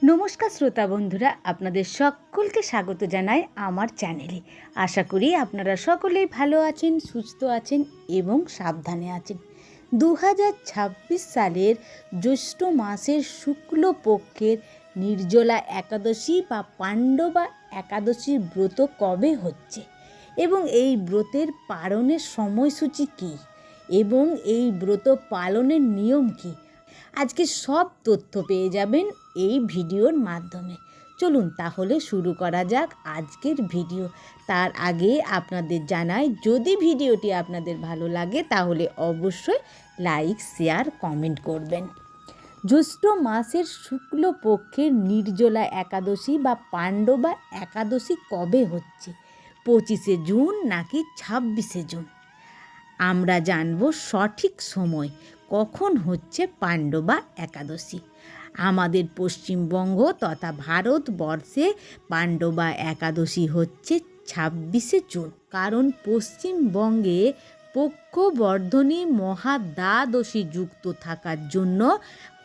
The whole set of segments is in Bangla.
নমস্কার শ্রোতা বন্ধুরা, আপনাদের সকলকে স্বাগত জানাই আমার চ্যানেলে। আশা করি আপনারা সকলেই ভালো আছেন, সুস্থ আছেন এবং সাবধানে আছেন। 2026 সালের জ্যৈষ্ঠ মাসের শুক্লপক্ষের নির্জলা একাদশী বা পাণ্ডবা একাদশীর ব্রত কবে হচ্ছে এবং এই ব্রতের পালনের সময়সূচি কী এবং এই ব্রত পালনের নিয়ম কী, আজকে সব তথ্য পেয়ে যাবেন এই ভিডিওর মাধ্যমে। চলুন তাহলে শুরু করা যাক আজকের ভিডিও। তার আগে আপনাদের জানাই, যদি ভিডিওটি আপনাদের ভালো লাগে তাহলে অবশ্যই লাইক, শেয়ার, কমেন্ট করবেন। জ্যৈষ্ঠ মাসের শুক্লপক্ষের নির্জলা একাদশী বা পাণ্ডবা একাদশী কবে হচ্ছে? 25শে জুন নাকি 26শে জুন? আমরা জানব সঠিক সময় কখন হচ্ছে পাণ্ডবা একাদশী। আমাদের পশ্চিমবঙ্গ তথা ভারতবর্ষে পাণ্ডবা একাদশী হচ্ছে 26শে জুন, কারণ পশ্চিমবঙ্গে পক্ষবর্ধনী মহাদ্বাদশী যুক্ত থাকার জন্য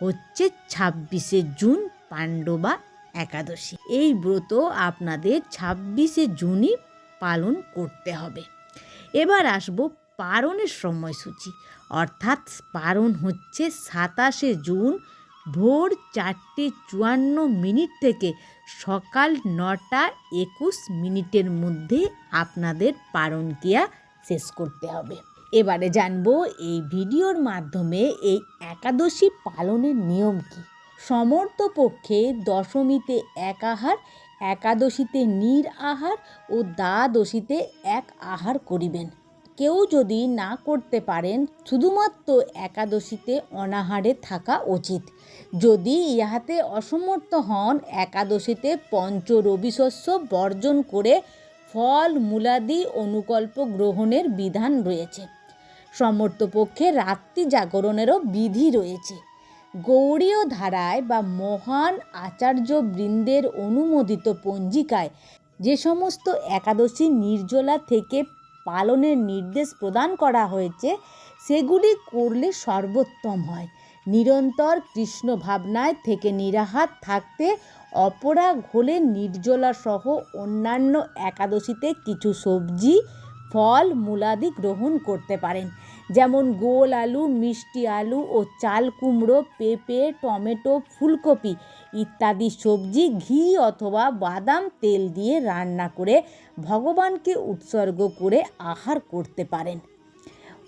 হচ্ছে 26শে জুন পাণ্ডবা একাদশী। এই ব্রত আপনাদের 26শে জুনই পালন করতে হবে। এবার আসবো পারণের সময়সূচি, অর্থাৎ পারণ হচ্ছে 27শে জুন ভোর 4:54 থেকে সকাল 9:21 মধ্যে আপনাদের পারণ ক্রিয়া শেষ করতে হবে। এবারে জানবো এই ভিডিওর মাধ্যমে এই একাদশী পালনের নিয়ম কী। সমর্থপক্ষে দশমীতে এক আহার, একাদশীতে নির আহার ও দ্বাদশীতে এক আহার করিবেন। কেউ যদি না করতে পারেন, শুধুমাত্র একাদশীতে অনাহারে থাকা উচিত। যদি ইহাতে অসমর্থ হন, একাদশীতে পঞ্চ রবিশস্য বর্জন করে ফল মূলাদি অনুকল্প গ্রহণের বিধান রয়েছে। সমর্থপক্ষে রাত্রি জাগরণেরও বিধি রয়েছে। গৌড়ীয় ধারায় বা মহান আচার্যবৃন্দের অনুমোদিত পঞ্জিকায় যে সমস্ত একাদশী নির্জলা থেকে পালনের নির্দেশ প্রদান করা হয়েছে, সেগুলি করলে সর্বোত্তম হয়। নিরন্তর কৃষ্ণ ভাবনায় থেকে নিরাহার থাকতে অপরাগ হলে নির্জলা সহ অন্যান্য একাদশীতে কিছু সবজি, ফল মূলাদি গ্রহণ করতে পারেন, যেমন গোল আলু, মিষ্টি আলু ও চাল কুমড়ো, পেঁপে, টমেটো, ফুলকপি ইত্যাদি সবজি ঘি অথবা বাদাম তেল দিয়ে রান্না করে ভগবানকে উৎসর্গ করে আহার করতে পারেন।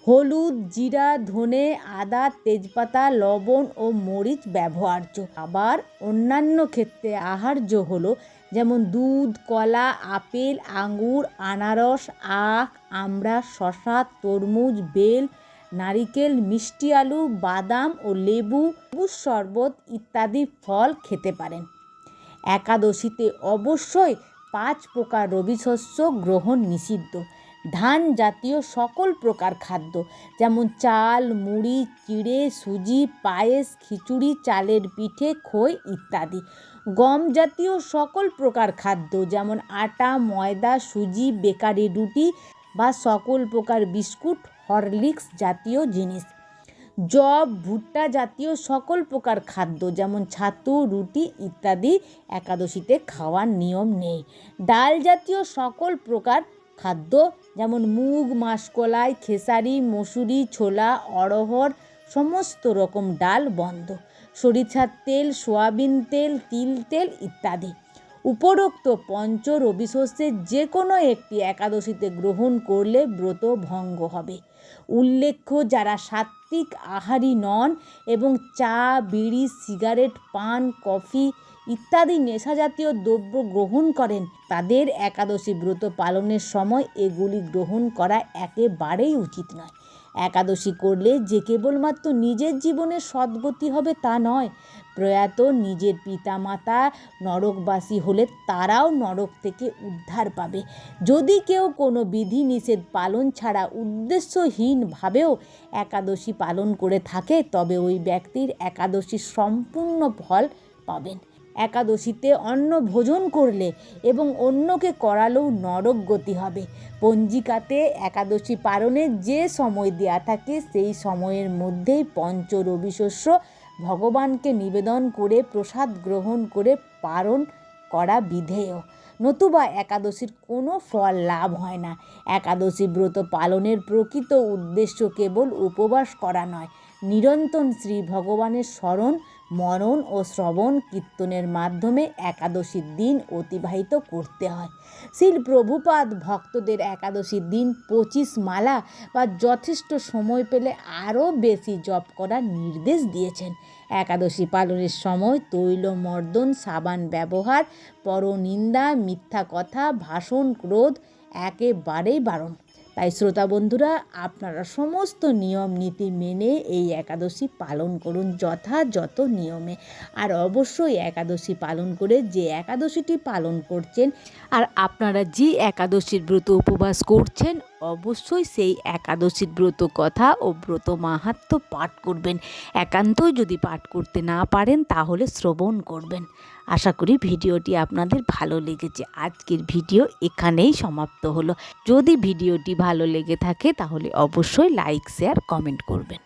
হলুদ, জিরা, ধনে, আদা, তেজপাতা, লবণ ও মরিচ ব্যবহার্য। আবার অন্যান্য ক্ষেত্রে আহার্য হলো যেমন দুধ, কলা, আপেল, আঙ্গুর, আনারস, আখ, আমড়া, শসা, তরমুজ, বেল, নারিকেল, মিষ্টি আলু, বাদাম ও লেবু, শরবত ইত্যাদি ফল খেতে পারেন। একাদশীতে অবশ্যই 5 প্রকার রবিশস্য গ্রহণ নিষিদ্ধ। ধান জাতীয় সকল প্রকার খাদ্য, যেমন চাল, মুড়ি, চিড়ে, সুজি, পায়েস, খিচুড়ি, চালের পিঠে, খই ইত্যাদি। গম জাতীয় সকল প্রকার খাদ্য, যেমন আটা, ময়দা, সুজি, বেকারি রুটি বা সকল প্রকার বিস্কুট, হরলিক্স জাতীয় জিনিস। জব, ভুট্টা জাতীয় সকল প্রকার খাদ্য, যেমন ছাতু, রুটি ইত্যাদি একাদশীতে খাওয়ার নিয়ম নেই। ডাল জাতীয় সকল প্রকার খাদ্য, যেমন মুগ, মাসকলাই, খেসারি, মসুরি, ছোলা, অড়হর সমস্ত রকম ডাল বন্ধ। সরিষার তেল, সয়াবিন তেল, তিল তেল ইত্যাদি। উপরোক্ত পঞ্চ রবিশস্যের যে কোনো একটি একাদশীতে গ্রহণ করলে ব্রত ভঙ্গ হবে। উল্লেখ্য, যারা সাত্ত্বিক আহারী নন এবং চা, বিড়ি, সিগারেট, পান, কফি ইত্যাদি নেশাজাতীয় দ্রব্য গ্রহণ করেন, তাদের একাদশী ব্রত পালনের সময় এগুলি গ্রহণ করা একেবারেই উচিত নয়। একাদশী করলে যে কেবলমাত্র নিজের জীবনের সদ্গতি হবে তা নয়, প্রয়াত নিজের পিতামাতা নরকবাসী হলে তারাও নরক থেকে উদ্ধার পাবে। যদি কেউ কোনো বিধি নিষেধ পালন ছাড়া উদ্দেশ্যহীনভাবেও একাদশী পালন করে থাকে, তবে ওই ব্যক্তির একাদশীর সম্পূর্ণ ফল পাবেন। একাদশীতে অন্ন ভোজন করলে এবং অন্যকে করালেও নরক গতি হবে। পঞ্জিকাতে একাদশী পালনের যে সময় দেয়া থাকে, সেই সময়ের মধ্যেই পঞ্চ রবিশস্য ভগবানকে নিবেদন করে প্রসাদ গ্রহণ করে পালন করা বিধেয়, নতুবা একাদশীর কোনো ফল লাভ হয় না। একাদশী ব্রত পালনের প্রকৃত উদ্দেশ্য কেবল উপবাস করা নয়, নিরন্তর শ্রী ভগবানের স্মরণ, মনন ও শ্রবণ কীর্তনের মাধ্যমে একাদশীর দিন অতিবাহিত করতে হয়। শ্রীল প্রভুপাদ ভক্তদের একাদশীর দিন 25 মালা বা যথেষ্ট সময় পেলে আরও বেশি জপ করার নির্দেশ দিয়েছেন। একাদশী পালনের সময় তৈলমর্দন, সাবান ব্যবহার, পরনিন্দা, মিথ্যা কথা, ভাষণ, ক্রোধ একেবারেই বারণ। তাই শ্রোতা বন্ধুরা, আপনারা সমস্ত নিয়ম নীতি মেনে এই একাদশী পালন করুন যথাযথ নিয়মে। আর অবশ্যই একাদশী পালন করে যে একাদশীটি পালন করছেন আর আপনারা যে একাদশীর ব্রত উপবাস করছেন, অবশ্যই সেই একাদশীর ব্রত কথা ও ব্রত মাহাত্ম্য পাঠ করবেন। একান্তই যদি পাঠ করতে না পারেন তাহলে শ্রবণ করবেন। আশা করি ভিডিওটি আপনাদের ভালো লেগেছে। আজকের ভিডিও এখানেই সমাপ্ত হলো। যদি ভিডিওটি ভালো লেগে থাকে তাহলে অবশ্যই লাইক, শেয়ার, কমেন্ট করবেন।